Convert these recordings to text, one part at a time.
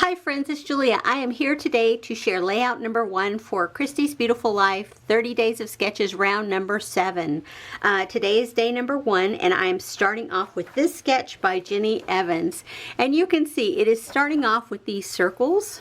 Hi friends, it's Julia. I am here today to share layout number 1 for Christy's Beautiful Life 30 Days of Sketches round number 7. Today is day number 1 and I am starting off with this sketch by Jenny Evans. And you can see it is starting off with these circles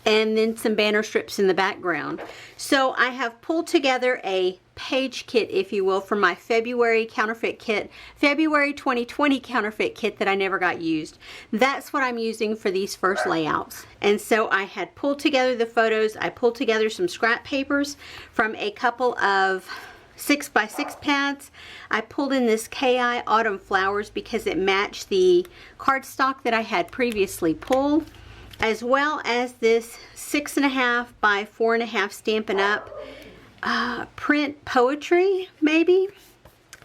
and then some banner strips in the background. So I have pulled together a page kit, if you will, from my February 2020 counterfeit kit that I never got used. That's what I'm using for these first layouts. And so I had pulled together the photos. I pulled together some scrap papers from a couple of 6x6 pads. I pulled in this KI Autumn Flowers because it matched the cardstock that I had previously pulled, as well as this 6.5 by 4.5 Stampin' Up! Print poetry, maybe?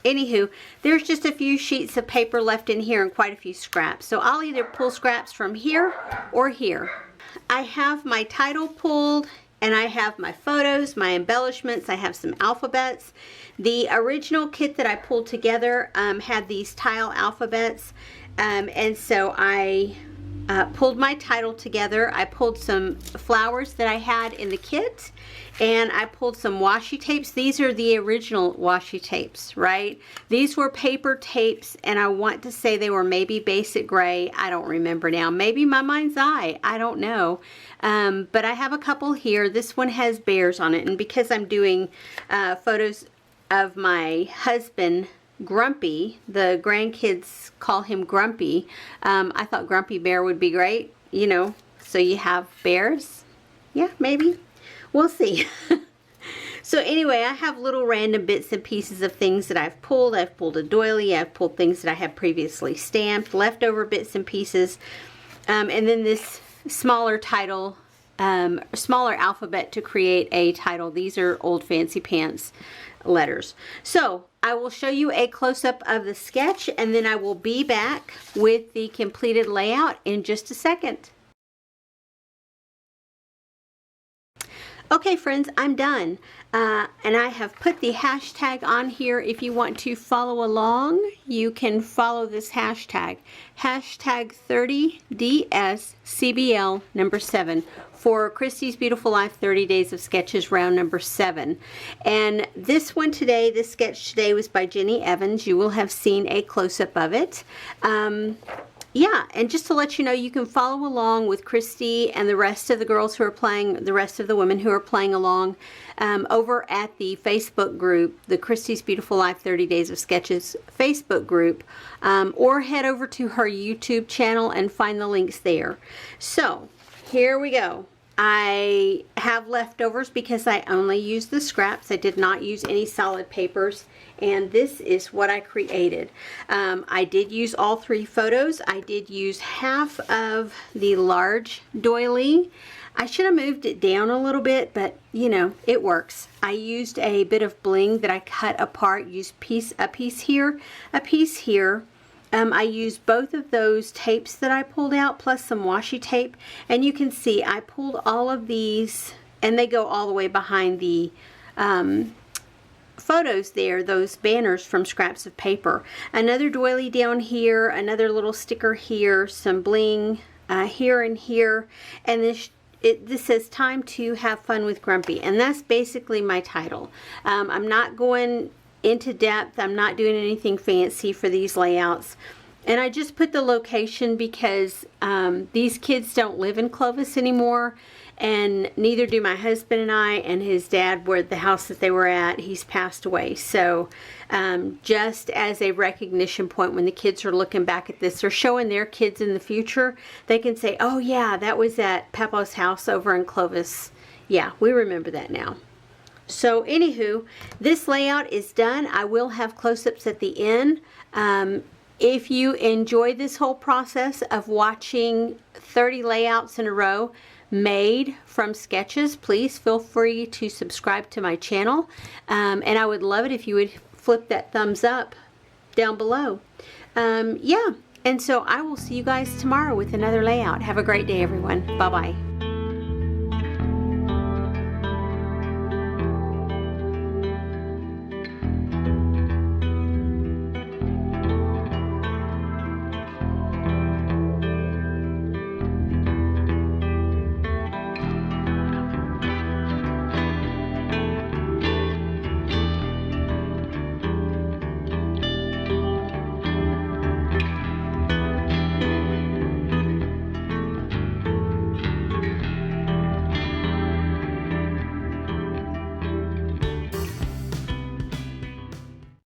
Anywho, there's just a few sheets of paper left in here and quite a few scraps. So I'll either pull scraps from here or here. I have my title pulled and I have my photos, my embellishments, I have some alphabets. The original kit that I pulled together had these tile alphabets, and so I pulled my title together. I pulled some flowers that I had in the kit, and I pulled some washi tapes. These are the original washi tapes, right? These were paper tapes, and I want to say they were maybe basic gray. I don't remember now. Maybe my mind's eye. I don't know. But I have a couple here. This one has bears on it, and because I'm doing photos of my husband, Grumpy, the grandkids call him Grumpy. I thought Grumpy Bear would be great, you know, so you have bears. Yeah, maybe. We'll see. So anyway, I have little random bits and pieces of things that I've pulled. I've pulled a doily. I've pulled things that I have previously stamped, leftover bits and pieces, and then this smaller title, smaller alphabet to create a title. These are old Fancy Pants letters. So I will show you a close-up of the sketch and then I will be back with the completed layout in just a second. Okay friends, I'm done, and I have put the hashtag on here. If you want to follow along, you can follow this hashtag 30DSCBL number 7 for Christy's Beautiful Life 30 Days of Sketches round number 7. And this one today, this sketch today was by Jenny Evans. You will have seen a close-up of it. Yeah, and just to let you know, you can follow along with Christy and the rest of the girls who are playing, the rest of the women who are playing along over at the Facebook group, the Christy's Beautiful Life 30 Days of Sketches Facebook group, or head over to her YouTube channel and find the links there. So, here we go. I have leftovers because I only used the scraps. I did not use any solid papers, and this is what I created. I did use all 3 photos. I did use half of the large doily. I should have moved it down a little bit, but you know, it works. I used a bit of bling that I cut apart, used a piece here, a piece here. I used both of those tapes that I pulled out plus some washi tape, and you can see I pulled all of these and they go all the way behind the photos there, those banners from scraps of paper. Another doily down here, another little sticker here, some bling here and here, and this says time to have fun with Grumpy, and that's basically my title. I'm not going into depth. I'm not doing anything fancy for these layouts, and I just put the location because these kids don't live in Clovis anymore, and neither do my husband and I, and his dad were at the house that they were at. He's passed away. So just as a recognition point, when the kids are looking back at this or showing their kids in the future, they can say, oh yeah, that was at Papa's house over in Clovis. Yeah, we remember that now. So anywho, this layout is done. I will have close-ups at the end. If you enjoy this whole process of watching 30 layouts in a row made from sketches, please feel free to subscribe to my channel. And I would love it if you would flip that thumbs up down below. Yeah, and so I will see you guys tomorrow with another layout. Have a great day, everyone. Bye-bye.